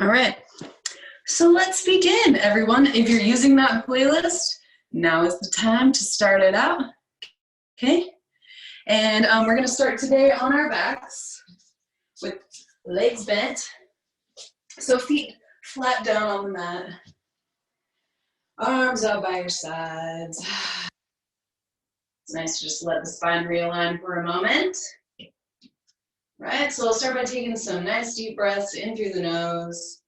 All right, so let's begin, everyone. If you're using that playlist, now is the time to start it out, okay? And we're gonna start today on our backs with legs bent. So feet flat down on the mat, arms out by your sides. It's nice to just let the spine realign for a moment. Right, so we'll start by taking some nice deep breaths in through the nose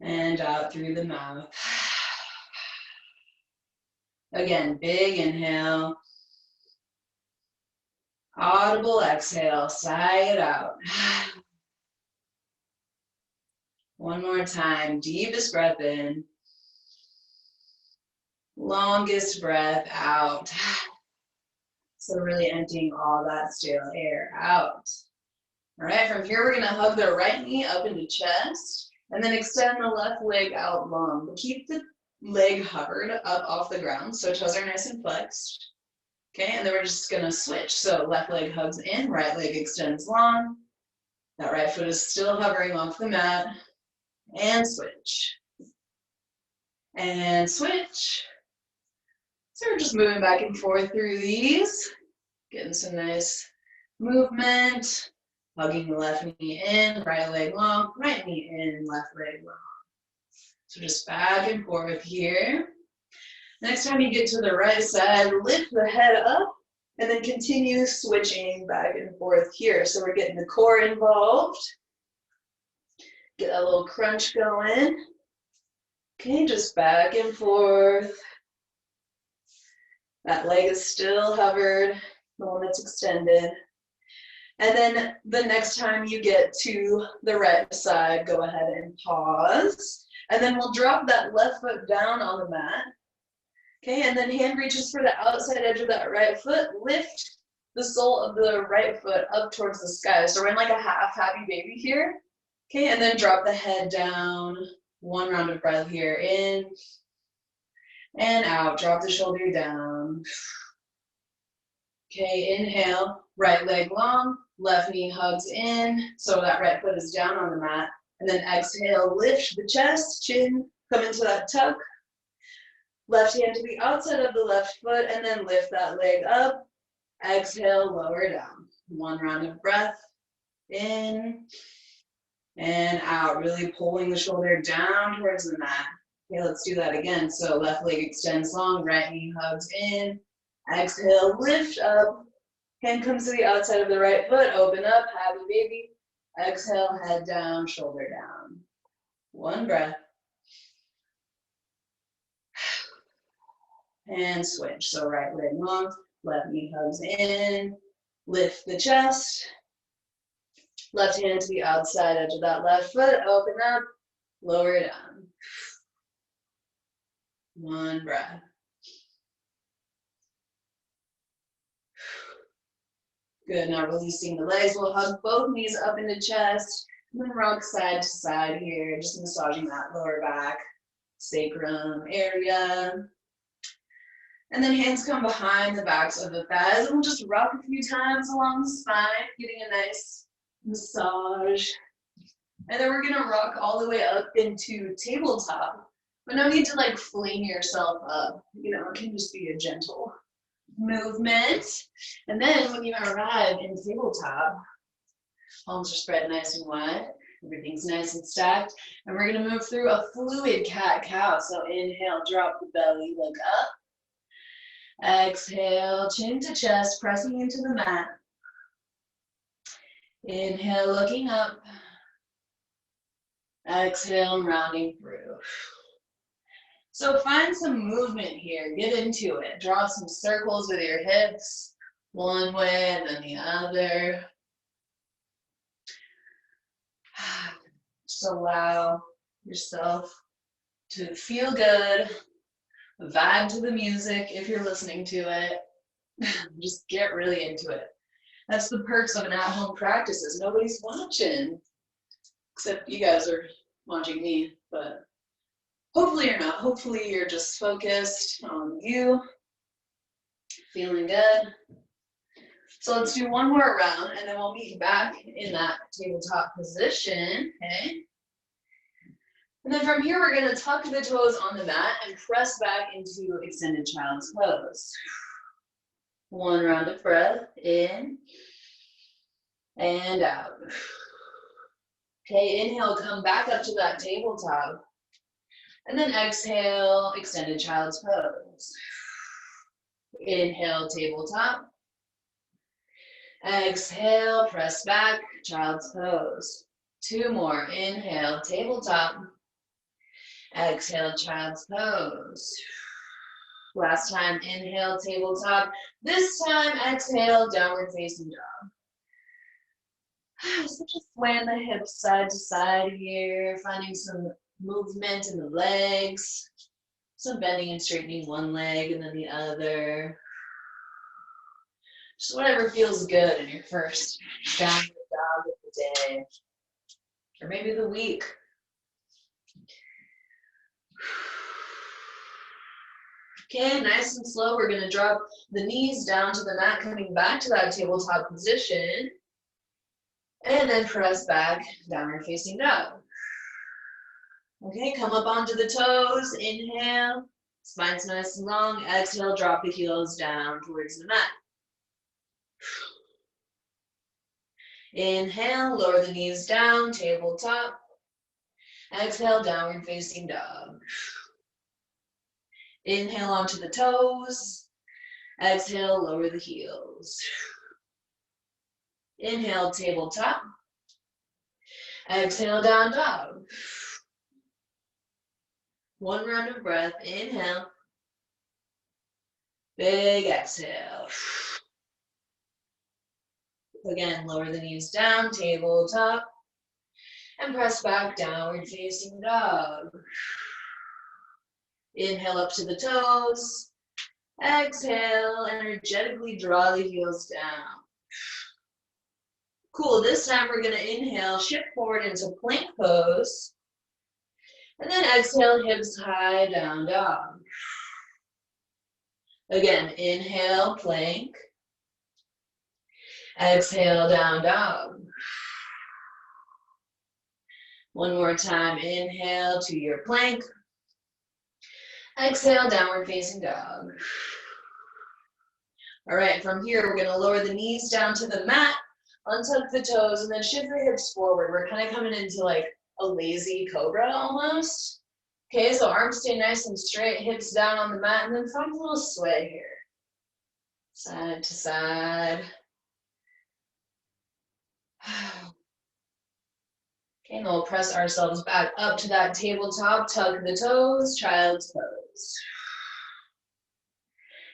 and out through the mouth. Again, big inhale. Audible exhale, sigh it out. One more time, deepest breath in. Longest breath out. So really emptying all that stale air out. All right, from here we're gonna hug the right knee up into chest and then extend the left leg out long. But keep the leg hovered up off the ground so toes are nice and flexed. Okay, and then we're just gonna switch. So left leg hugs in, right leg extends long. That right foot is still hovering off the mat. And switch. And switch. So we're just moving back and forth through these. Getting some nice movement. Hugging the left knee in, right leg long, right knee in, left leg long. So just back and forth here. Next time you get to the right side, lift the head up and then continue switching back and forth here. So we're getting the core involved. Get a little crunch going. Okay, just back and forth. That leg is still hovered, the one that's extended. And then the next time you get to the right side, go ahead and pause. And then we'll drop that left foot down on the mat. Okay, and then hand reaches for the outside edge of that right foot. Lift the sole of the right foot up towards the sky. So we're in like a half happy baby here. Okay, and then drop the head down. One round of breath here, in and out. Drop the shoulder down. Okay, inhale, right leg long, left knee hugs in, so that right foot is down on the mat. And then exhale, lift the chest, chin, come into that tuck. Left hand to the outside of the left foot, and then lift that leg up. Exhale, lower down. One round of breath, in and out, really pulling the shoulder down towards the mat. Okay, let's do that again. So left leg extends long, right knee hugs in. Exhale, lift up. Hand comes to the outside of the right foot, open up, happy baby. Exhale, head down, shoulder down. One breath. And switch. So right leg long, left knee hugs in. Lift the chest. Left hand to the outside edge of that left foot, open up, lower down. One breath. Good, now releasing the legs. We'll hug both knees up into chest, and then rock side to side here, just massaging that lower back, sacrum area. And then hands come behind the backs of the thighs, and we'll just rock a few times along the spine, getting a nice massage. And then we're gonna rock all the way up into tabletop, but no need to like fling yourself up. You know, it can just be a gentle movement. And then when you arrive in tabletop, palms are spread nice and wide, everything's nice and stacked, and we're gonna move through a fluid cat-cow. So inhale, drop the belly, look up. Exhale, chin to chest, pressing into the mat. Inhale, looking up. Exhale, rounding through. So find some movement here, get into it. Draw some circles with your hips, one way and then the other. Just allow yourself to feel good, vibe to the music if you're listening to it. Just get really into it. That's the perks of an at-home practice, is nobody's watching, except you guys are watching me, but hopefully you're not. Hopefully you're just focused on you, feeling good. So let's do one more round and then we'll meet back in that tabletop position, okay? And then from here, we're gonna tuck the toes on the mat and press back into extended child's pose. One round of breath, in and out. Okay, inhale, come back up to that tabletop. And then exhale, extended child's pose. Inhale, tabletop. Exhale, press back, child's pose. Two more, inhale, tabletop. Exhale, child's pose. Last time, inhale, tabletop. This time, exhale, downward facing dog. So just swaying the hips side to side here, finding some movement in the legs. Some bending and straightening one leg and then the other. Just whatever feels good in your first downward dog of the day. Or maybe the week. Okay, nice and slow. We're going to drop the knees down to the mat, coming back to that tabletop position. And then press back, downward facing dog. Okay, come up onto the toes. Inhale, spine's nice and long. Exhale, drop the heels down towards the mat. Inhale, lower the knees down, tabletop. Exhale, downward facing dog. Inhale onto the toes. Exhale, lower the heels. Inhale, tabletop. Exhale, down dog. One round of breath. Inhale. Big exhale. Again, lower the knees down, tabletop. And press back, downward facing dog. Inhale up to the toes. Exhale, energetically draw the heels down. Cool, this time we're gonna inhale, shift forward into plank pose. And then exhale, hips high, down dog. Again, inhale, plank. Exhale, down dog. One more time, inhale to your plank. Exhale, downward facing dog. All right, from here, we're gonna lower the knees down to the mat, untuck the toes, and then shift the hips forward. We're kind of coming into like a lazy cobra almost. Okay, so arms stay nice and straight, hips down on the mat, and then find a little sway here. Side to side. Okay, and we'll press ourselves back up to that tabletop, tuck the toes, child's pose.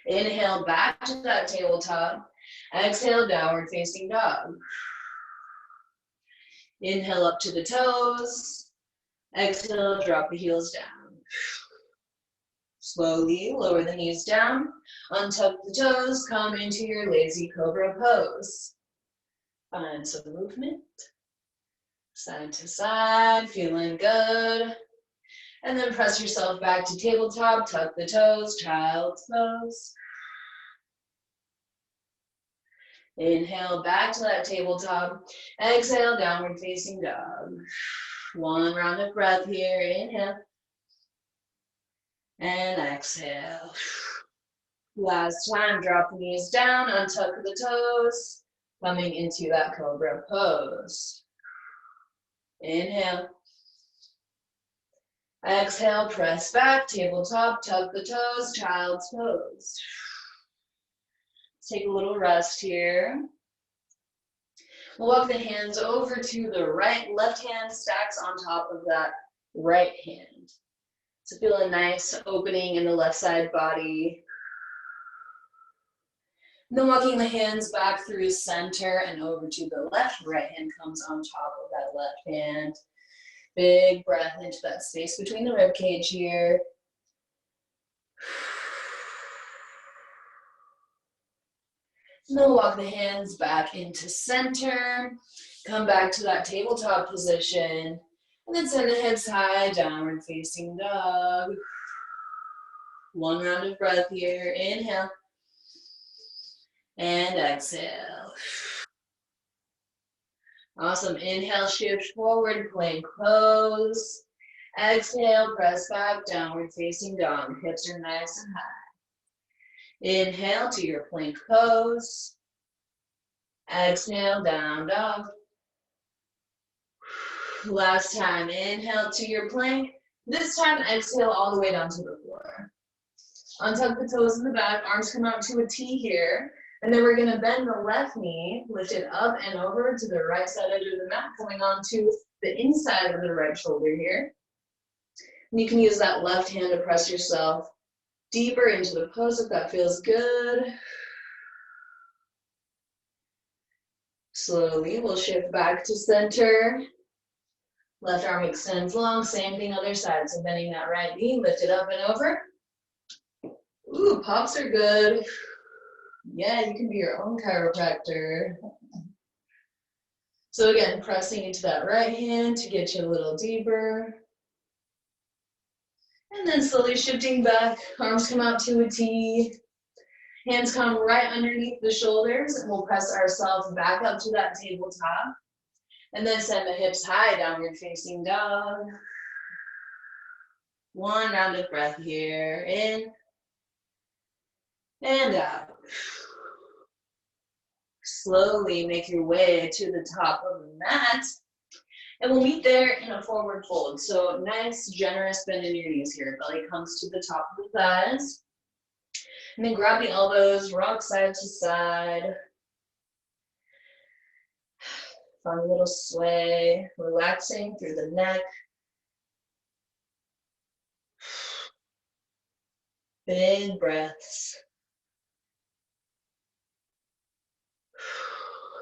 Inhale back to that tabletop. Exhale, downward facing dog. Inhale up to the toes. Exhale, drop the heels down. Slowly lower the knees down. Untuck the toes, come into your lazy cobra pose. Find some movement. Side to side, feeling good. And then press yourself back to tabletop, tuck the toes, child's pose. Inhale back to that tabletop. Exhale, downward facing dog. One round of breath here. Inhale. And exhale. Last time, drop the knees down, untuck the toes. Coming into that cobra pose. Inhale. Exhale, press back, tabletop, tuck the toes, child's pose. Let's take a little rest here. We'll walk the hands over to the right, left hand stacks on top of that right hand. So feel a nice opening in the left side body. And then walking the hands back through center and over to the left, right hand comes on top of that left hand. Big breath into that space between the rib cage here. And then walk the hands back into center. Come back to that tabletop position. And then send the hips high, downward facing dog. One round of breath here. Inhale. And exhale. Awesome. Inhale, shift forward, plank pose. Exhale, press back, downward facing dog. Hips are nice and high. Inhale to your plank pose. Exhale, down dog. Last time, inhale to your plank. This time, exhale all the way down to the floor. Untuck the toes in the back, arms come out to a T here. And then we're gonna bend the left knee, lift it up and over to the right side edge of the mat, coming onto the inside of the right shoulder here. And you can use that left hand to press yourself deeper into the pose if that feels good. Slowly, we'll shift back to center. Left arm extends long, same thing other side. So bending that right knee, lift it up and over. Ooh, pops are good. Yeah, you can be your own chiropractor. So again, pressing into that right hand to get you a little deeper. And then slowly shifting back, arms come out to a T. Hands come right underneath the shoulders, and we'll press ourselves back up to that tabletop. And then send the hips high, downward facing dog. One round of breath here, in and out. Slowly make your way to the top of the mat. And we'll meet there in a forward fold. So nice, generous bend in your knees here. Belly comes to the top of the thighs. And then grab the elbows, rock side to side. Fun little sway, relaxing through the neck. Big breaths.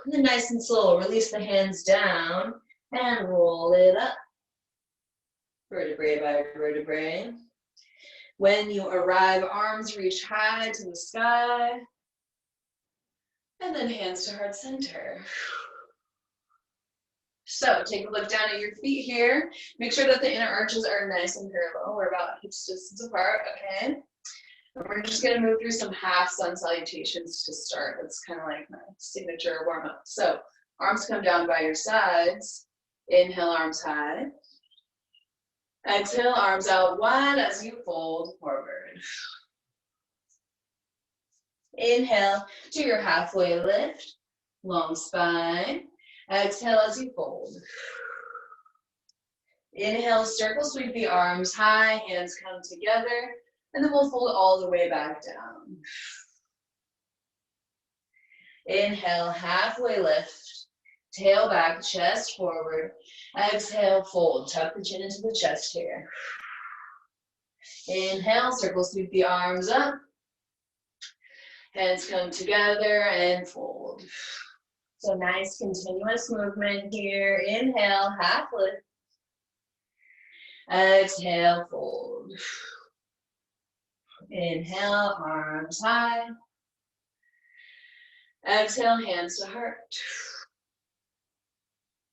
And then nice and slow, release the hands down and roll it up. Vertebrae by vertebrae. When you arrive, arms reach high to the sky. And then hands to heart center. So take a look down at your feet here. Make sure that the inner arches are nice and parallel. We're about hips distance apart, okay? And we're just gonna move through some half sun salutations to start. That's kind of like my signature warm up. So arms come down by your sides. Inhale, arms high. Exhale, arms out wide as you fold forward. Inhale to your halfway lift, long spine. Exhale as you fold. Inhale, circle sweep the arms high, hands come together, and then we'll fold all the way back down. Inhale, halfway lift, tail back, chest forward. Exhale, fold, tuck the chin into the chest here. Inhale, circle sweep the arms up. Hands come together and fold. So nice continuous movement here. Inhale, half lift. Exhale, fold. Inhale, arms high. Exhale, hands to heart.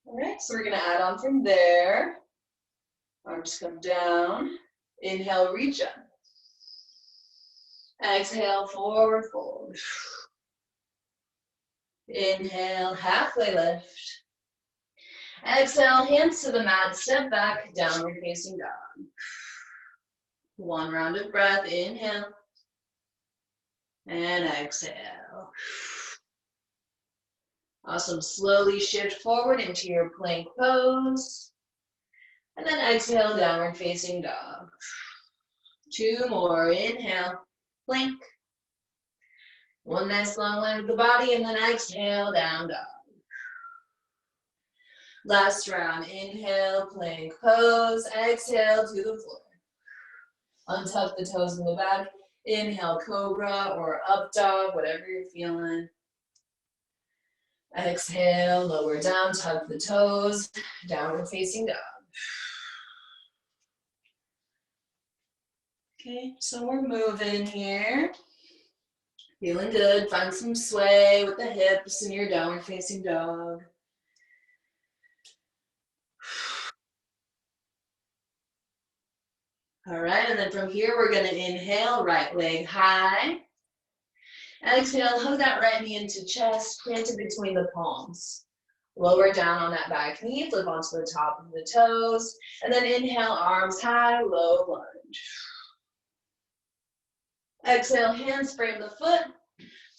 All right, so we're gonna add on from there. Arms come down. Inhale, reach up. Exhale, forward fold. Inhale, halfway lift. Exhale, hands to the mat, step back, downward facing dog. One round of breath, inhale. And exhale. Awesome, slowly shift forward into your plank pose. And then exhale, downward facing dog. Two more, inhale, plank. One nice long line of the body, and then exhale, down dog. Last round, inhale, plank pose, exhale to the floor. Untuck the toes in the back, inhale, cobra or up dog, whatever you're feeling. Exhale, lower down, tuck the toes, downward facing dog. Okay, so we're moving here. Feeling good, find some sway with the hips in your downward facing dog. All right, and then from here, we're gonna inhale, right leg high. Exhale, hug that right knee into chest, plant it between the palms. Lower down on that back knee, flip onto the top of the toes, and then inhale, arms high, low lunge. Exhale, hands frame the foot,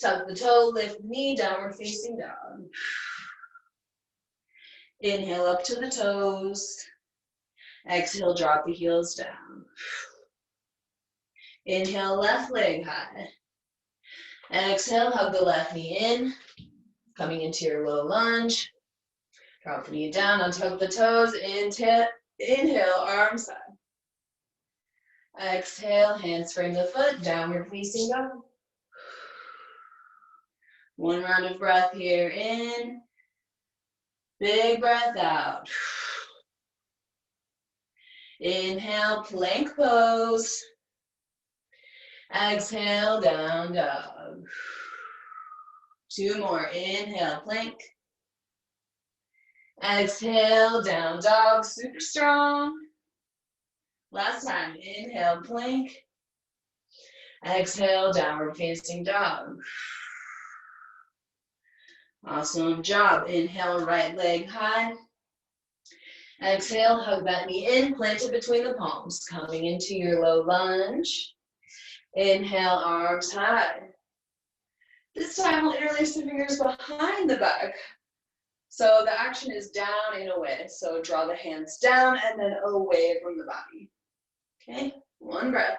tuck the toe, lift knee, downward facing dog. Inhale up to the toes. Exhale, drop the heels down. Inhale, left leg high. Exhale, hug the left knee in, coming into your low lunge. Drop the knee down, untuck the toes, inhale, arms high. Exhale, hands frame the foot, downward facing dog. One round of breath here in. Big breath out. Inhale, plank pose. Exhale, down dog. Two more. Inhale, plank. Exhale, down dog, super strong. Last time, inhale, plank. Exhale, downward facing dog. Awesome job. Inhale, right leg high. Exhale, hug that knee in, plant it between the palms, coming into your low lunge. Inhale, arms high. This time we'll interlace the fingers behind the back. So the action is down and away. So draw the hands down and then away from the body. Okay, one breath.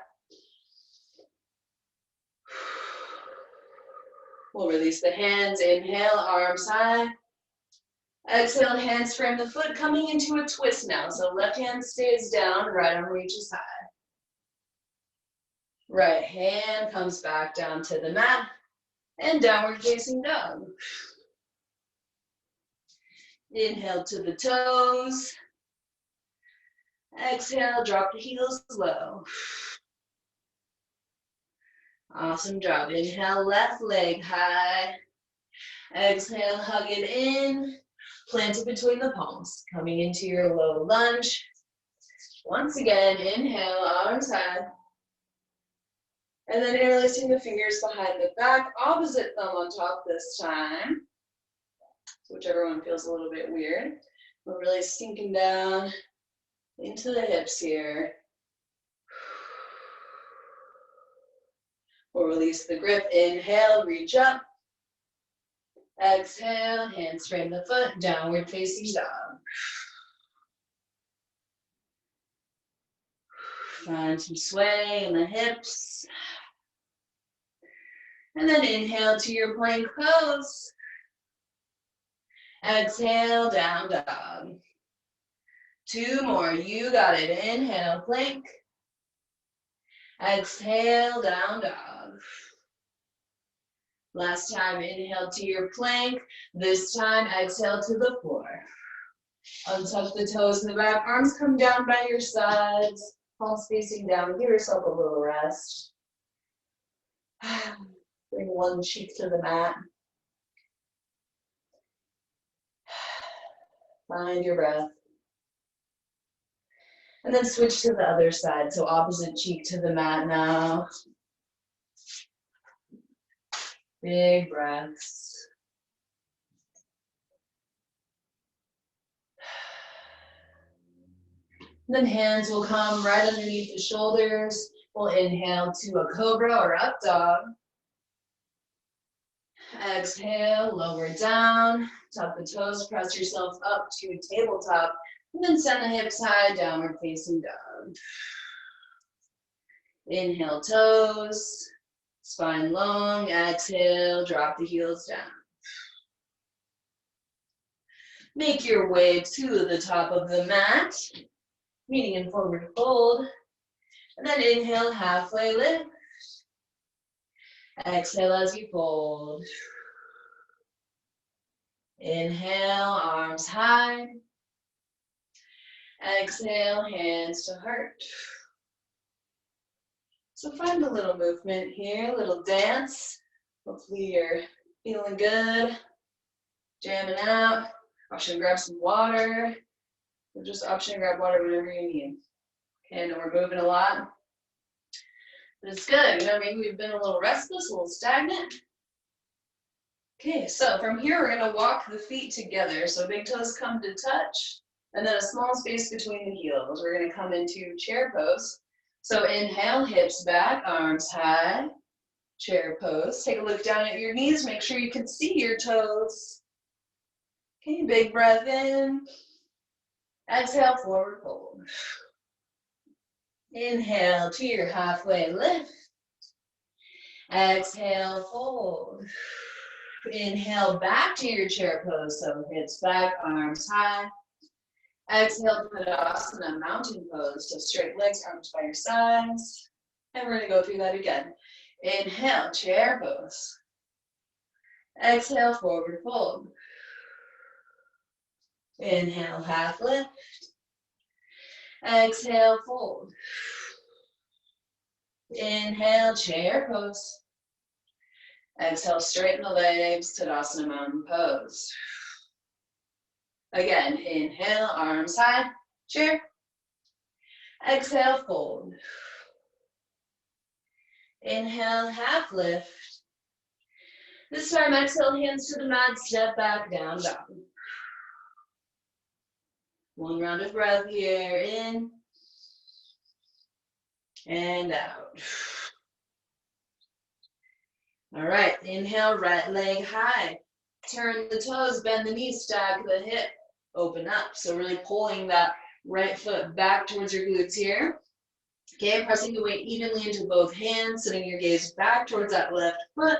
We'll release the hands. Inhale, arms high. Exhale, hands frame the foot, coming into a twist now. So left hand stays down, right arm reaches high. Right hand comes back down to the mat and downward facing dog. Inhale to the toes. Exhale, drop the heels low. Awesome job. Inhale, left leg high. Exhale, hug it in. Plant it between the palms, coming into your low lunge. Once again, inhale, arms high. And then interlacing the fingers behind the back, opposite thumb on top this time. So whichever one feels a little bit weird. We're really sinking down into the hips here. We'll release the grip. Inhale, reach up. Exhale, hands frame the foot, downward facing dog. Find some sway in the hips. And then inhale to your plank pose. Exhale, down dog. Two more, you got it. Inhale, plank. Exhale, down dog. Last time, inhale to your plank. This time, exhale to the floor. Untuck the toes in the back. Arms come down by your sides. Palms facing down. Give yourself a little rest. Bring one cheek to the mat. Find your breath. And then switch to the other side. So opposite cheek to the mat now. Big breaths. Then hands will come right underneath the shoulders. We'll inhale to a cobra or up dog. Exhale, lower down. Tuck the toes, press yourself up to tabletop. And then send the hips high, downward facing dog. Inhale, toes. Spine long, exhale, drop the heels down. Make your way to the top of the mat, meeting in forward fold. And then inhale, halfway lift. Exhale as you fold. Inhale, arms high. Exhale, hands to heart. So find a little movement here, a little dance. Hopefully you're feeling good, jamming out. Option to grab some water, or just option to grab water whenever you need. Okay, I know we're moving a lot, but it's good. You know, maybe we've been a little restless, a little stagnant. Okay, so from here, we're gonna walk the feet together. So big toes come to touch, and then a small space between the heels. We're gonna come into chair pose. So inhale, hips back, arms high, chair pose. Take a look down at your knees, make sure you can see your toes. Okay, big breath in. Exhale, forward fold. Inhale to your halfway lift. Exhale, fold. Inhale back to your chair pose, so hips back, arms high. Exhale, Tadasana, mountain pose, so straight legs, arms by your sides. And we're gonna go through that again. Inhale, chair pose. Exhale, forward fold. Inhale, half lift. Exhale, fold. Inhale, chair pose. Exhale, straighten the legs, Tadasana, mountain pose. Again, inhale, arms high, chair. Exhale, fold. Inhale, half lift. This time, exhale, hands to the mat, step back, down, dog. One round of breath here, in and out. All right, inhale, right leg high. Turn the toes, bend the knees, stack the hip, open up. So really pulling that right foot back towards your glutes here. Okay, pressing the weight evenly into both hands, sending your gaze back towards that left foot.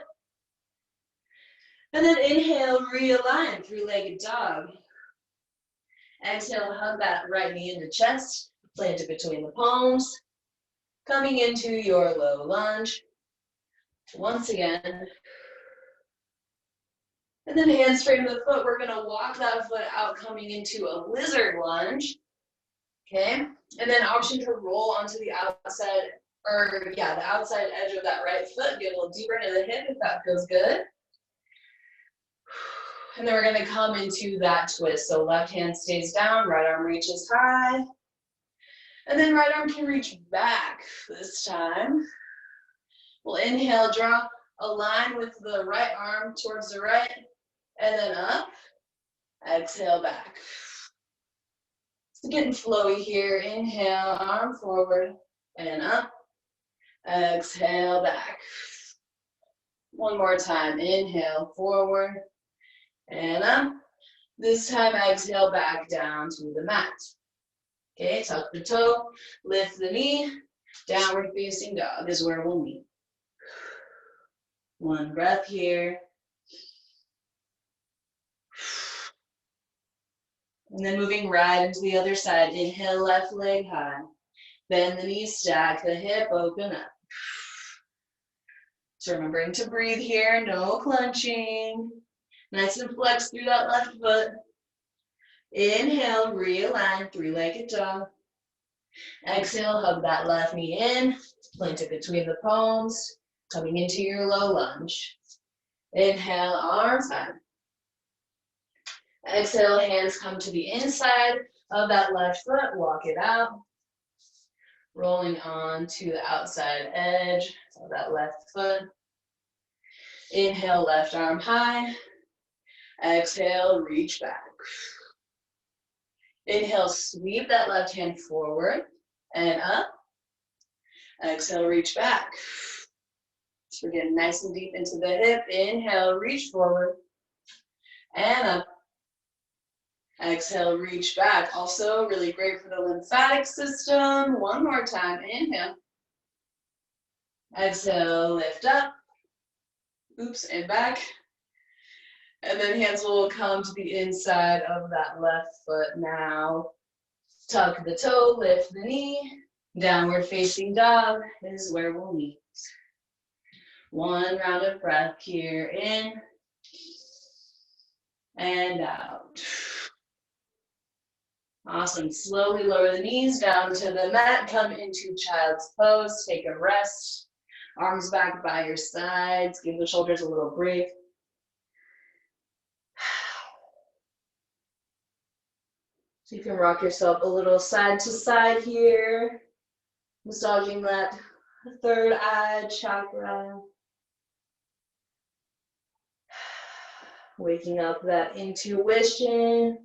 And then inhale, realign, three-legged dog. Exhale, hug that right knee into chest, plant it between the palms. Coming into your low lunge. Once again. And then hands straight to the foot. We're gonna walk that foot out, coming into a lizard lunge. Okay, and then option to roll onto the outside, the outside edge of that right foot. Get a little deeper into the hip if that feels good. And then we're gonna come into that twist. So left hand stays down, right arm reaches high. And then right arm can reach back this time. We'll inhale, draw a line with the right arm towards the right, and then up. Exhale, back. So getting flowy here. Inhale, arm forward, and up. Exhale, back. One more time. Inhale, forward, and up. This time, exhale, back down to the mat. Okay, tuck the toe, lift the knee, downward facing dog is where we'll meet. One breath here. And then moving right into the other side. Inhale, left leg high. Bend the knees, stack the hip, open up. So remembering to breathe here, no clenching. Nice and flex through that left foot. Inhale, realign, three-legged dog. Exhale, hug that left knee in, plant it between the palms, coming into your low lunge. Inhale, arms high. Exhale, hands come to the inside of that left foot, walk it out. Rolling on to the outside edge of that left foot. Inhale, left arm high. Exhale, reach back. Inhale, sweep that left hand forward and up. Exhale, reach back. So we're getting nice and deep into the hip. Inhale, reach forward and up. Exhale, reach back. Also really great for the lymphatic system. One more time. Inhale. Exhale, lift up. Oops, and back. And then hands will come to the inside of that left foot now. Tuck the toe, lift the knee. Downward facing dog is where we'll meet. One round of breath here, in and out. Awesome. Slowly lower the knees down to the mat. Come into child's pose. Take a rest. Arms back by your sides. Give the shoulders a little break. So you can rock yourself a little side to side here. Massaging that third eye chakra. Waking up that intuition.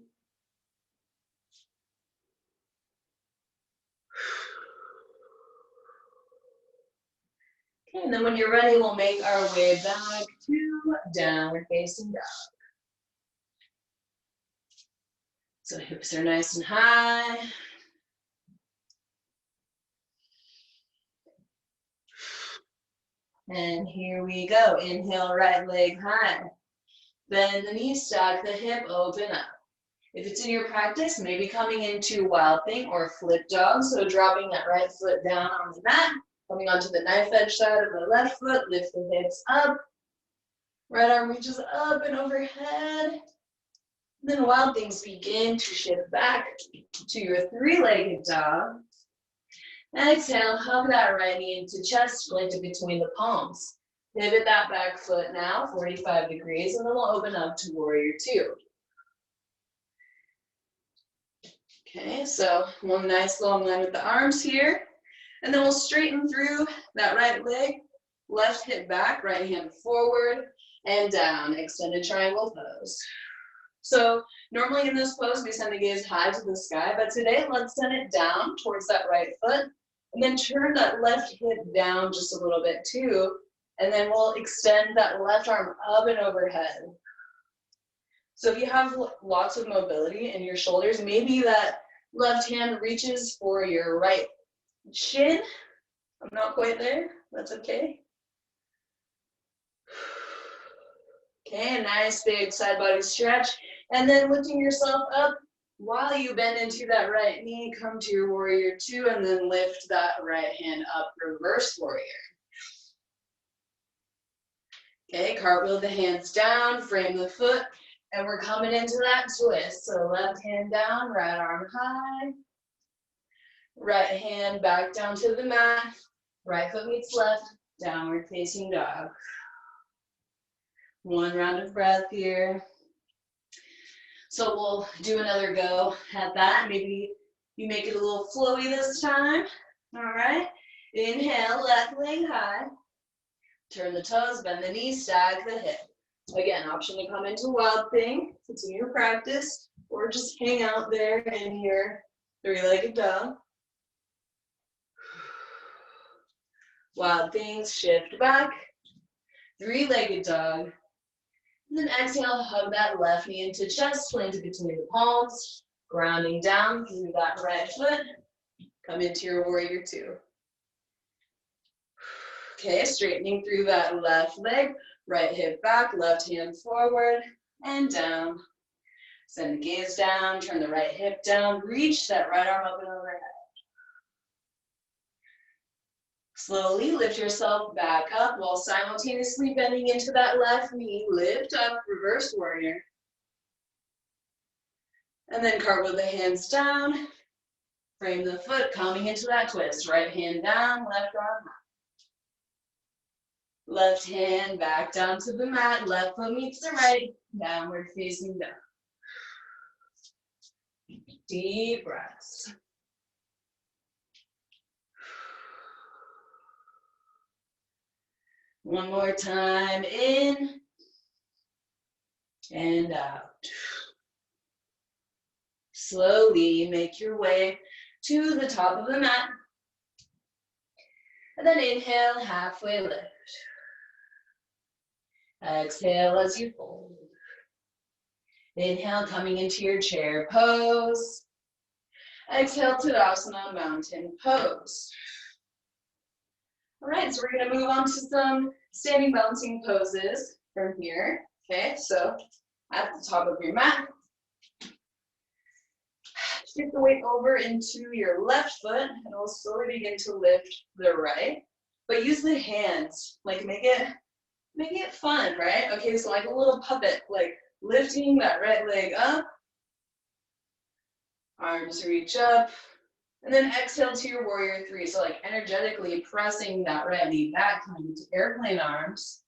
Okay, and then when you're ready, we'll make our way back to downward facing dog. So hips are nice and high. And here we go. Inhale, right leg high. Bend the knee, stack the hip, open up. If it's in your practice, maybe coming into wild thing or flip dog. So dropping that right foot down on the mat, coming onto the knife edge side of the left foot, lift the hips up. Right arm reaches up and overhead. Then wild things begin to shift back to your three-legged dog. Exhale, hug that right knee into chest, splint it between the palms. Pivot that back foot now, 45 degrees, and then we'll open up to warrior two. Okay, so one nice long line with the arms here. And then we'll straighten through that right leg, left hip back, right hand forward, and down, extended triangle pose. So normally in this pose, we send the gaze high to the sky, but today let's send it down towards that right foot, and then turn that left hip down just a little bit too, and then we'll extend that left arm up and overhead. So if you have lots of mobility in your shoulders, maybe that left hand reaches for your right shin. I'm not quite there, that's okay. Okay, a nice big side body stretch. And then lifting yourself up while you bend into that right knee, come to your warrior two, and then lift that right hand up, reverse warrior. Okay, cartwheel the hands down, frame the foot, and we're coming into that twist. So left hand down, right arm high. Right hand back down to the mat. Right foot meets left, downward facing dog. One round of breath here. So we'll do another go at that. Maybe you make it a little flowy this time. All right. Inhale, left leg high. Turn the toes, bend the knees, stack the hip. Again, option to come into wild thing, continue your practice, or just hang out there in your three-legged dog. Wild things, shift back. Three-legged dog. And then exhale, hug that left knee into chest, splint it between the palms, grounding down through that right foot. Come into your warrior two. Okay, straightening through that left leg, right hip back, left hand forward, and down. Send the gaze down, turn the right hip down, reach that right arm up and overhead. Slowly lift yourself back up while simultaneously bending into that left knee. Lift up, reverse warrior. And then cartwheel the hands down. Frame the foot, coming into that twist. Right hand down, left arm up. Left hand back down to the mat. Left foot meets the right. Downward facing dog. Deep breaths. One more time, in and out. Slowly make your way to the top of the mat. And then inhale, halfway lift. Exhale as you fold. Inhale, coming into your chair pose. Exhale, Tadasana, mountain pose. All right, so we're gonna move on to some standing balancing poses from here. Okay, so at the top of your mat, shift the weight over into your left foot, and we'll slowly begin to lift the right. But use the hands, like make it fun, right? Okay, so like a little puppet, like lifting that right leg up, arms reach up. And then exhale to your warrior three. So like energetically pressing that right knee back, coming into airplane arms.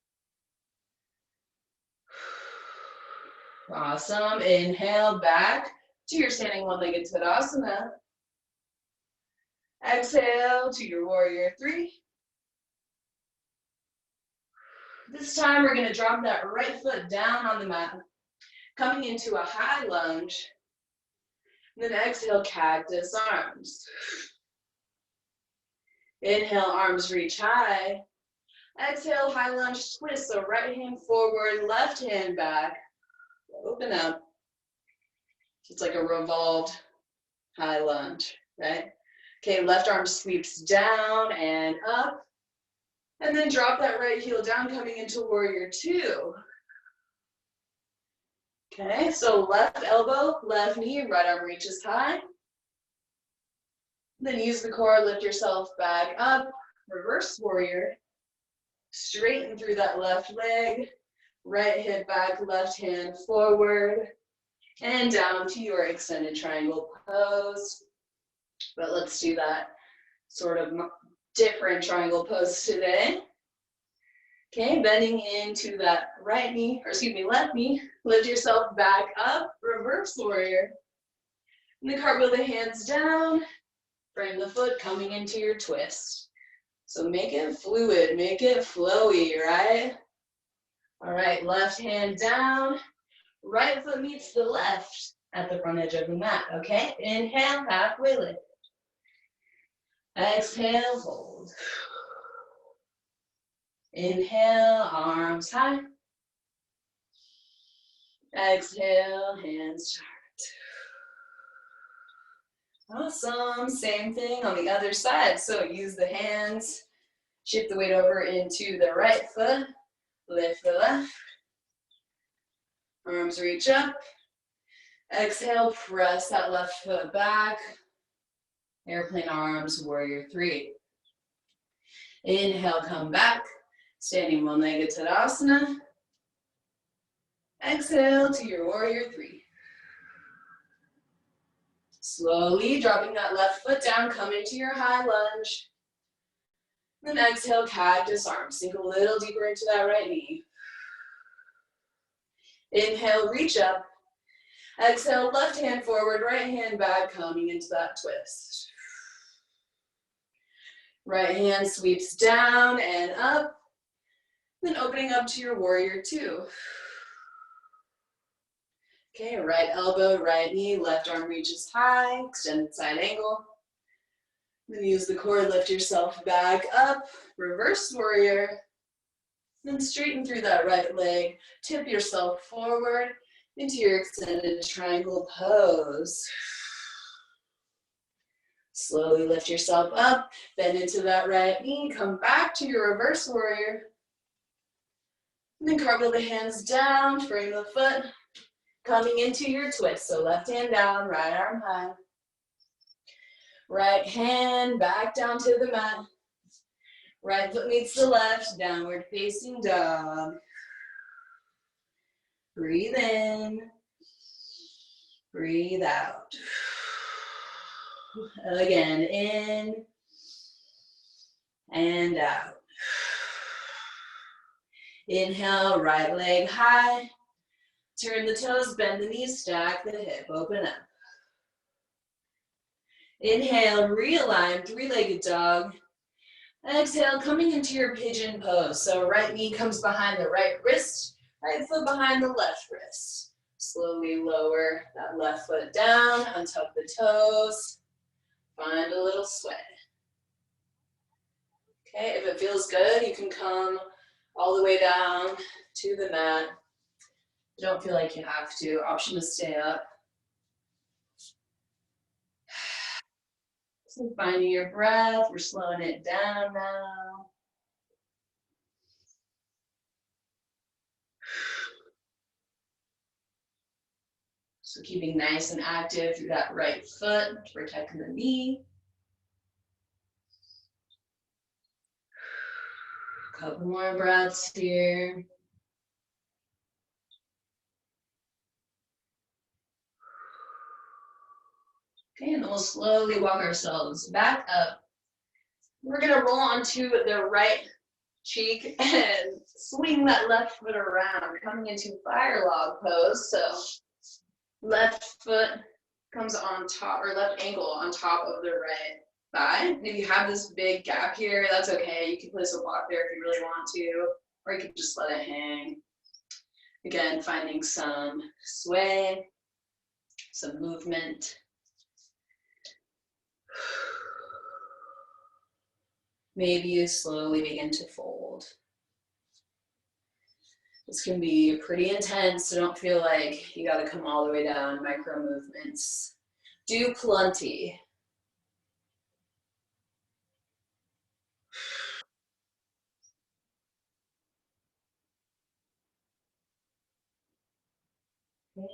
Awesome. Inhale back to your standing one-legged Tadasana. Exhale to your warrior three. This time we're gonna drop that right foot down on the mat, coming into a high lunge. Then exhale, cactus arms. Inhale, arms reach high. Exhale, high lunge twist. So right hand forward, left hand back. Open up. It's like a revolved high lunge, right? Okay, left arm sweeps down and up. And then drop that right heel down, coming into warrior two. Okay, so left elbow, left knee, right arm reaches high. Then use the core, lift yourself back up. Reverse warrior. Straighten through that left leg. Right hip back, left hand forward. And down to your extended triangle pose. But let's do that sort of different triangle pose today. Okay, bending into that right knee, or excuse me, left knee. Lift yourself back up, reverse warrior. And then cartwheel the hands down, frame the foot coming into your twist. So make it fluid, make it flowy, right? All right, left hand down, right foot meets the left at the front edge of the mat, okay? Inhale, halfway lift. Exhale, fold. Inhale, arms high. Exhale, hands chart. Awesome, same thing on the other side. So use the hands, shift the weight over into the right foot, lift the left. Arms reach up. Exhale, press that left foot back. Airplane arms, warrior three. Inhale, come back. Standing one-legged Tadasana. Exhale to your warrior three. Slowly dropping that left foot down, come into your high lunge. Then exhale, cactus arms. Sink a little deeper into that right knee. Inhale, reach up. Exhale, left hand forward, right hand back, coming into that twist. Right hand sweeps down and up. Then opening up to your warrior two. Okay, right elbow, right knee, left arm reaches high, extended side angle. Then use the core, lift yourself back up, reverse warrior. Then straighten through that right leg, tip yourself forward into your extended triangle pose. Slowly lift yourself up, bend into that right knee, come back to your reverse warrior. And then cartwheel the hands down, frame the foot, coming into your twist. So left hand down, right arm high. Right hand back down to the mat. Right foot meets the left, downward facing dog. Breathe in, breathe out. Again, in and out. Inhale, right leg high. Turn the toes, bend the knees, stack the hip, open up. Inhale, realign, three-legged dog. Exhale, coming into your pigeon pose. So right knee comes behind the right wrist, right foot behind the left wrist. Slowly lower that left foot down, untuck the toes. Find a little sway. Okay, if it feels good, you can come all the way down to the mat. Don't feel like you have to. Option to stay up. So finding your breath, we're slowing it down now. So keeping nice and active through that right foot, protecting the knee. Couple more breaths here. Okay, and then we'll slowly walk ourselves back up. We're gonna roll onto the right cheek and swing that left foot around, coming into fire log pose. So left foot comes on top, or left ankle on top of the right thigh. If you have this big gap here, that's okay. You can place a block there if you really want to, or you could just let it hang. Again, finding some sway, some movement. Maybe you slowly begin to fold. This can be pretty intense, so don't feel like you gotta come all the way down. Micro movements. Do plenty.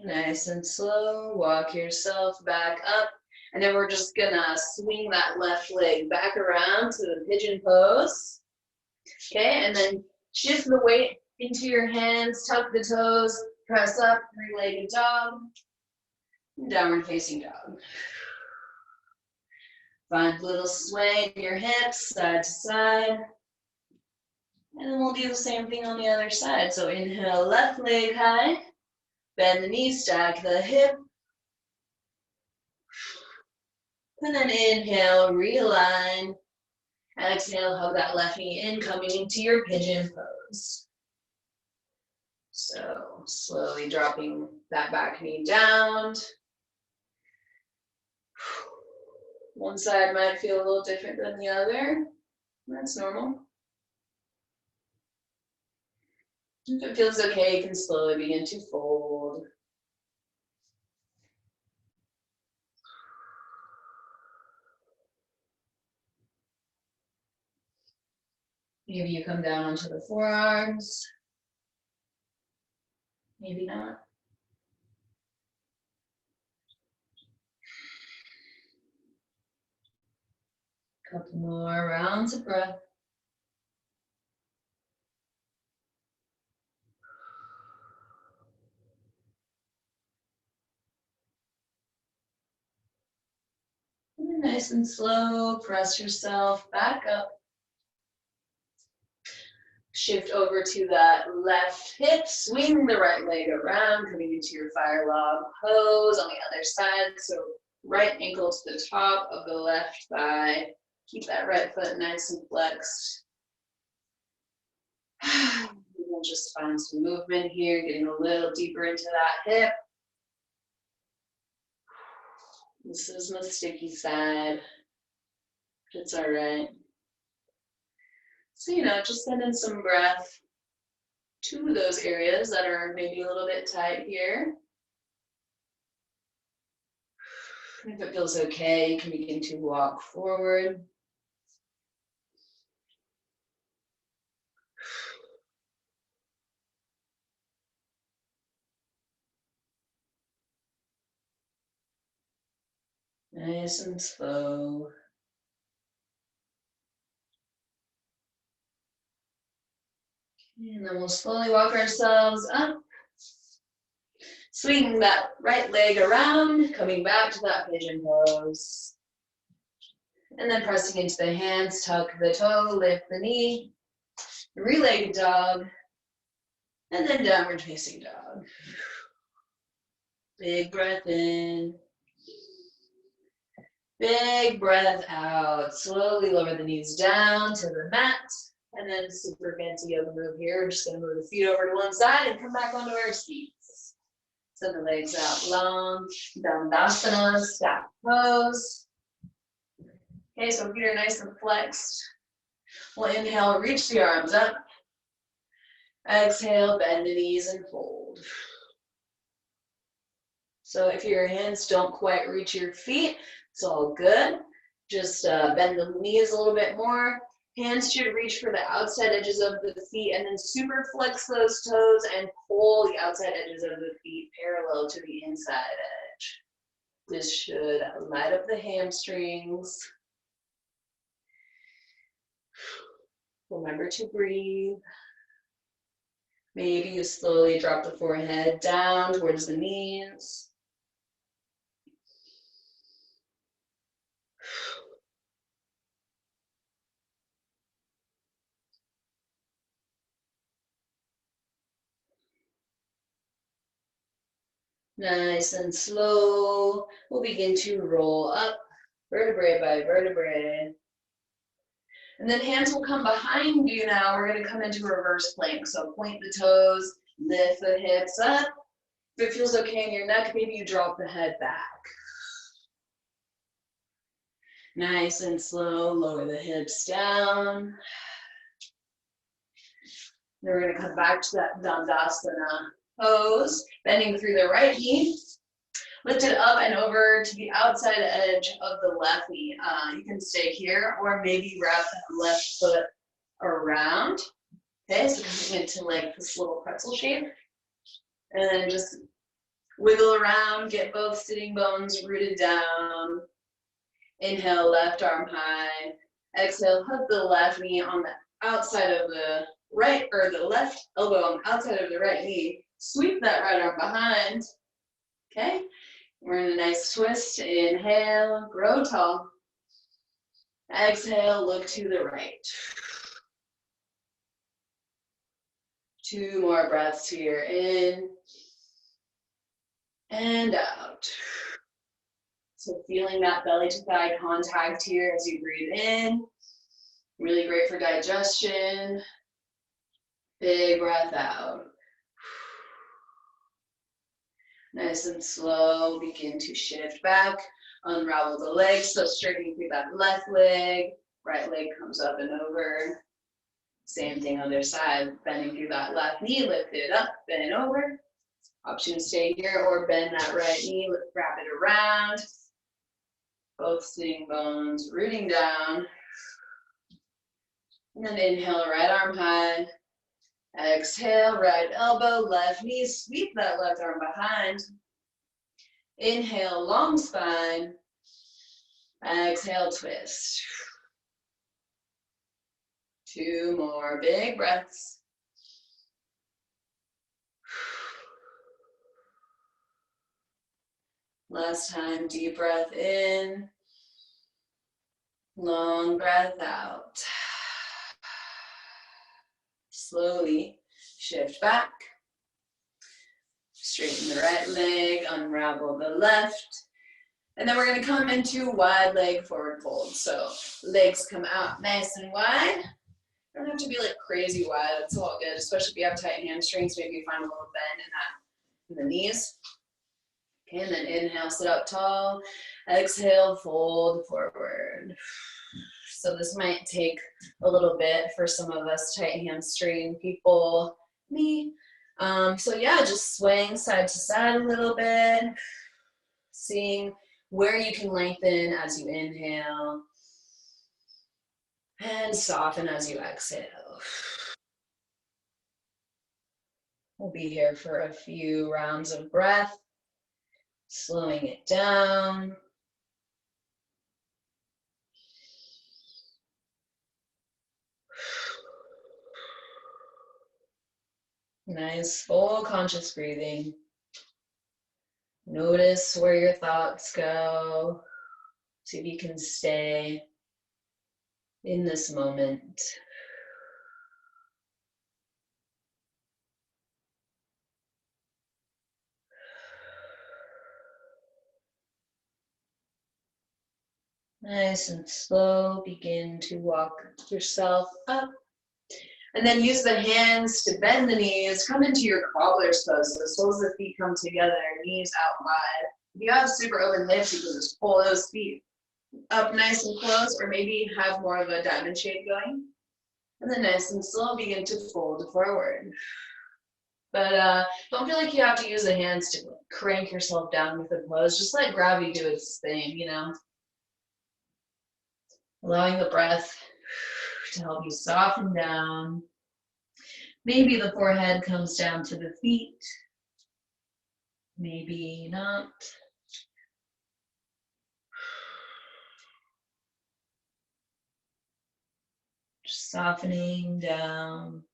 Nice and slow, walk yourself back up. And then we're just gonna swing that left leg back around to the pigeon pose. Okay, and then shift the weight into your hands, tuck the toes, press up, three-legged dog, downward facing dog. Find a little sway in your hips, side to side. And then we'll do the same thing on the other side. So inhale, left leg high, bend the knee, stack the hip. And then inhale, realign. Exhale, hug that left knee in, coming into your pigeon pose. So slowly dropping that back knee down. One side might feel a little different than the other. That's normal. If it feels okay, you can slowly begin to fold. Maybe you come down onto the forearms. Maybe not. Couple more rounds of breath. And nice and slow, press yourself back up. Shift over to that left hip, swing the right leg around, coming into your fire log pose on the other side. So right ankle to the top of the left thigh. Keep that right foot nice and flexed. We'll just find some movement here, getting a little deeper into that hip. This is my sticky side. It's all right. So, just send in some breath to those areas that are maybe a little bit tight here. If it feels okay, you can begin to walk forward. Nice and slow. And then we'll slowly walk ourselves up. Swing that right leg around, coming back to that pigeon pose. And then pressing into the hands, tuck the toe, lift the knee, three-legged dog, and then downward facing dog. Big breath in. Big breath out. Slowly lower the knees down to the mat. And then super fancy yoga move here. We're just going to move the feet over to one side and come back onto our seats. Send the legs out long. Dandasana, stack pose. Okay, so feet are nice and flexed. We'll inhale, reach the arms up. Exhale, bend the knees and fold. So if your hands don't quite reach your feet, it's all good. Just bend the knees a little bit more. Hands should reach for the outside edges of the feet and then super flex those toes and pull the outside edges of the feet parallel to the inside edge. This should light up the hamstrings. Remember to breathe. Maybe you slowly drop the forehead down towards the knees. Nice and slow. We'll begin to roll up vertebrae by vertebrae. And then hands will come behind you now. We're gonna come into reverse plank. So point the toes, lift the hips up. If it feels okay in your neck, maybe you drop the head back. Nice and slow, lower the hips down. Then we're gonna come back to that Dandasana pose, bending through the right knee. Lift it up and over to the outside edge of the left knee. You can stay here or maybe wrap that left foot around. Okay, so coming into like this little pretzel shape. And then just wiggle around, get both sitting bones rooted down. Inhale, left arm high. Exhale, hug the left knee on the outside of the right, or the left elbow on the outside of the right knee. Sweep that right arm behind. Okay, we're in a nice twist. Inhale, grow tall. Exhale, look to the right. 2 more breaths here, in and out. So feeling that belly to thigh contact here as you breathe in. Really great for digestion. Big breath out. Nice and slow, begin to shift back. Unravel the legs, so straightening through that left leg. Right leg comes up and over. Same thing other side, bending through that left knee, lift it up, bend over. Option to stay here or bend that right knee, wrap it around. Both sitting bones rooting down. And then inhale, right arm high. Exhale, right elbow, left knee, sweep that left arm behind. Inhale, long spine. Exhale, twist. 2 more big breaths. Last time, deep breath in. Long breath out. Slowly shift back. Straighten the right leg, unravel the left. And then we're going to come into wide leg forward fold. So legs come out nice and wide. Don't have to be like crazy wide. That's all good, especially if you have tight hamstrings. Maybe you find a little bend in the knees. Okay, and then inhale, sit up tall. Exhale, fold forward. So this might take a little bit for some of us tight hamstring people, me. So yeah, just swaying side to side a little bit, seeing where you can lengthen as you inhale, and soften as you exhale. We'll be here for a few rounds of breath, slowing it down. Nice, full conscious breathing. Notice where your thoughts go. See if you can stay in this moment. Nice and slow, begin to walk yourself up. And then use the hands to bend the knees, come into your cobbler's pose. So the soles of the feet come together, knees out wide. If you have super open hips, you can just pull those feet up nice and close, or maybe have more of a diamond shape going. And then nice and slow, begin to fold forward. But don't feel like you have to use the hands to crank yourself down with the pose. Just let gravity do its thing, you know. Allowing the breath to help you soften down. Maybe the forehead comes down to the feet. Maybe not. Just softening down.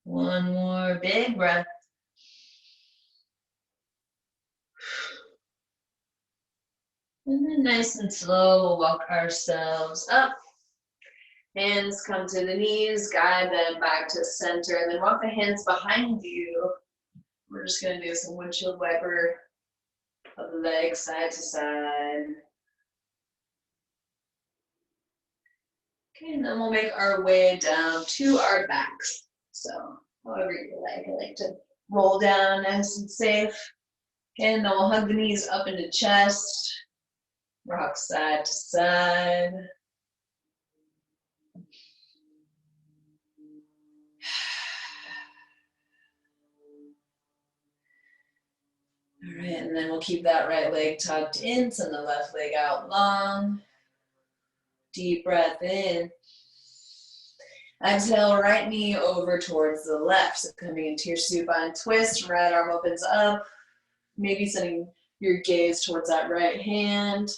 One more big breath. And then nice and slow, we'll walk ourselves up. Hands come to the knees, guide them back to center, and then walk the hands behind you. we're just gonna do some windshield wiper of the legs side to side. Okay, and then we'll make our way down to our backs. So however you like. I like to roll down nice and safe. Okay, and then we'll hug the knees up into chest. Rock side to side. All right, and then we'll keep that right leg tucked in, send the left leg out long. Deep breath in. Exhale, right knee over towards the left. So coming into your supine twist, right arm opens up. Maybe sending your gaze towards that right hand.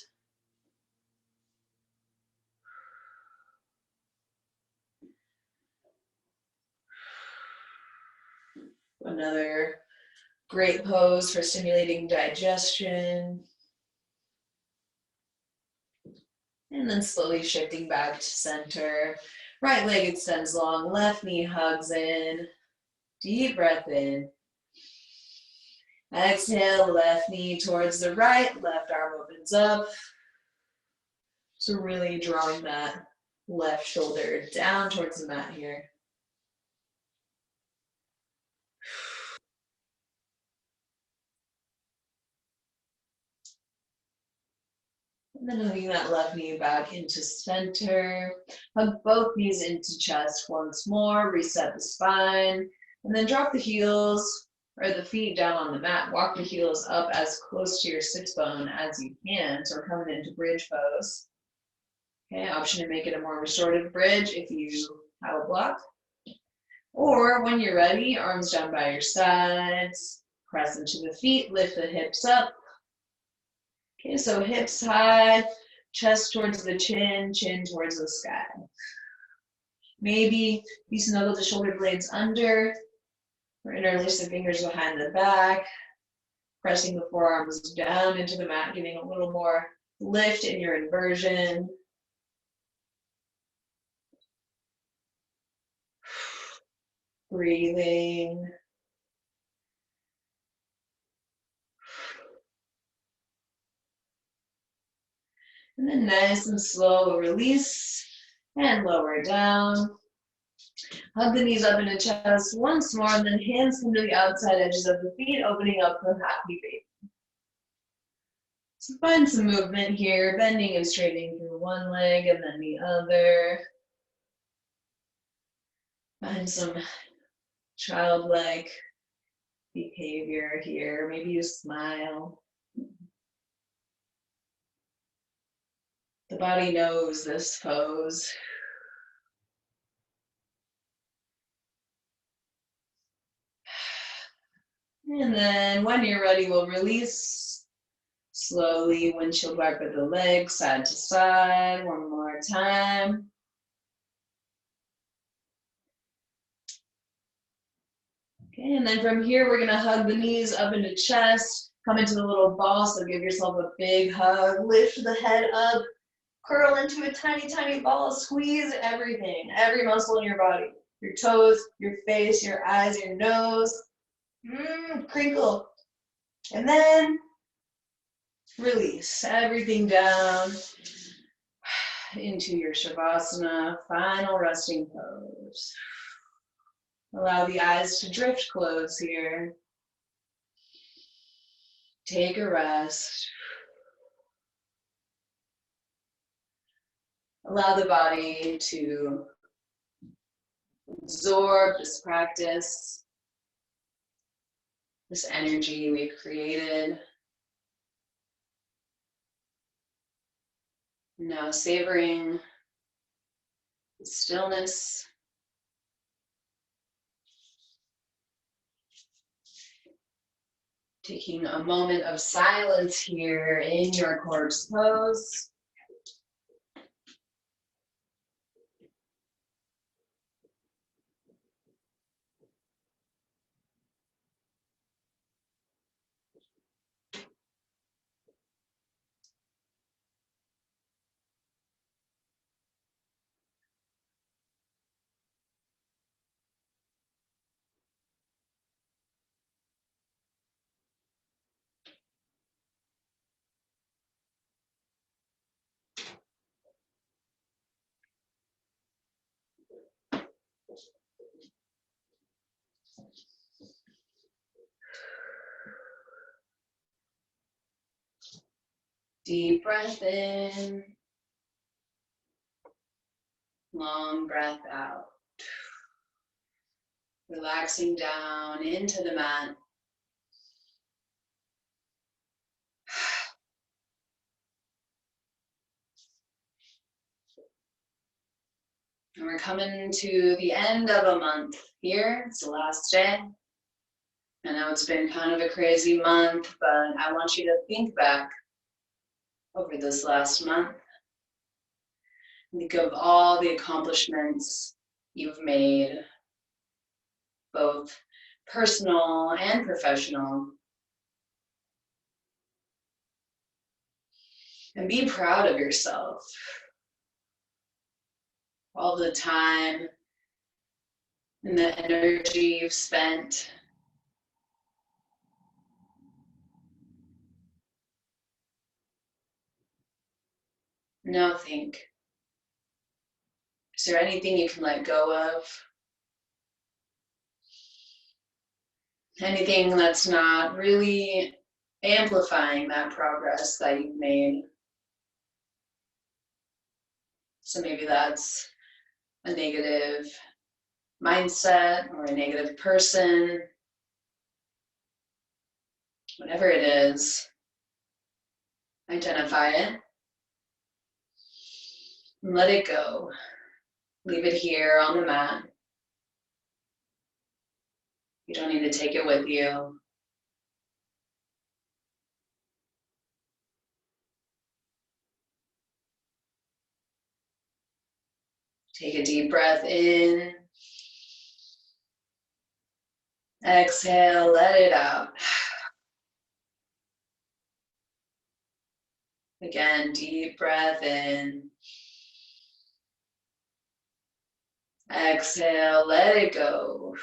Another great pose for stimulating digestion. And then slowly shifting back to center. Right leg extends long, left knee hugs in. Deep breath in. Exhale, left knee towards the right, left arm opens up. So really drawing that left shoulder down towards the mat here. And then hugging that left knee back into center. Hug both knees into chest once more, reset the spine, and then drop the heels or the feet down on the mat. Walk the heels up as close to your sits bone as you can. So we're coming into bridge pose. Okay, option to make it a more restorative bridge if you have a block. Or when you're ready, arms down by your sides, press into the feet, lift the hips up. Okay, so hips high, chest towards the chin, chin towards the sky. Maybe you snuggle the shoulder blades under, or interlace the fingers behind the back, pressing the forearms down into the mat, getting a little more lift in your inversion. Breathing. And then nice and slow, we'll release and lower down. Hug the knees up into chest once more, and then hands come to the outside edges of the feet, opening up for happy baby. So find some movement here, bending and straightening through one leg and then the other. Find some childlike behavior here. Maybe you smile. The body knows this pose. And then when you're ready, we'll release. Slowly, windshield wiper the legs side to side. One more time. Okay, and then from here, we're gonna hug the knees up into chest, come into the little ball, so give yourself a big hug, lift the head up, curl into a tiny, tiny ball, squeeze everything, every muscle in your body, your toes, your face, your eyes, your nose, crinkle. And then release everything down into your Shavasana, final resting pose. Allow the eyes to drift closed here. Take a rest. Allow the body to absorb this practice, this energy we've created. Now savoring the stillness. Taking a moment of silence here in your corpse pose. Deep breath in. Long breath out. Relaxing down into the mat. And we're coming to the end of a month here. It's the last day. I know it's been kind of a crazy month, but I want you to think back over this last month. Think of all the accomplishments you've made, both personal and professional. And be proud of yourself. All the time and the energy you've spent. Now think, is there anything you can let go of? Anything that's not really amplifying that progress that you've made? So maybe that's a negative mindset or a negative person. Whatever it is, identify it and let it go. Leave it here on the mat. You don't need to take it with you. Take a deep breath in. Exhale, let it out. Again, deep breath in. Exhale, let it go.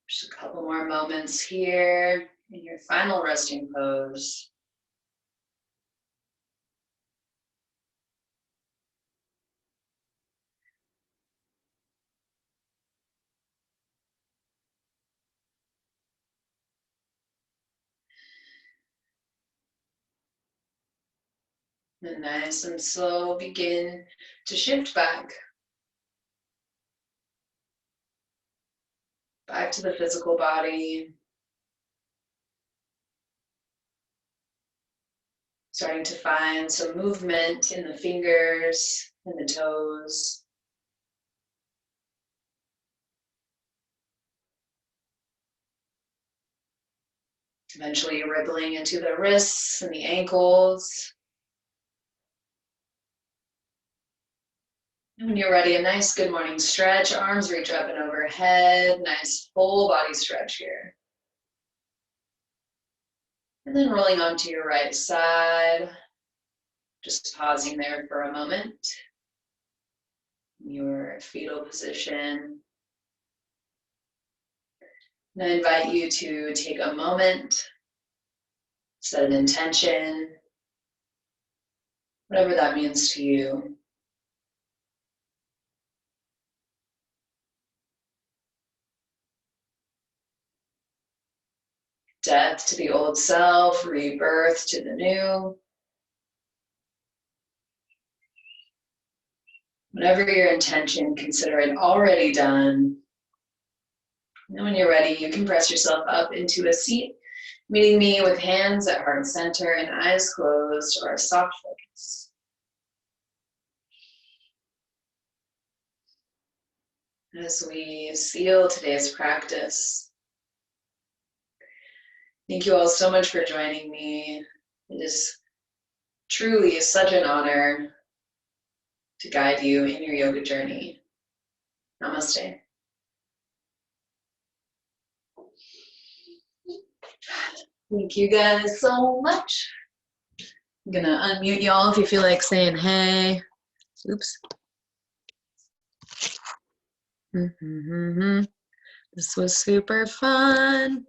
Just a couple more moments here in your final resting pose. And nice and slow, begin to shift back to the physical body. Starting to find some movement in the fingers and the toes. Eventually rippling into the wrists and the ankles. And when you're ready, a nice good morning stretch. Arms reach up and overhead. Nice full body stretch here. And then rolling onto your right side. Just pausing there for a moment. Your fetal position. And I invite you to take a moment, set an intention, whatever that means to you. Death to the old self, rebirth to the new. Whatever your intention, consider it already done. And when you're ready, you can press yourself up into a seat, meeting me with hands at heart center and eyes closed or a soft focus. As we seal today's practice, thank you all so much for joining me. It is truly such an honor to guide you in your yoga journey. Namaste. Thank you guys so much. I'm gonna unmute y'all if you feel like saying hey. Oops. This was super fun.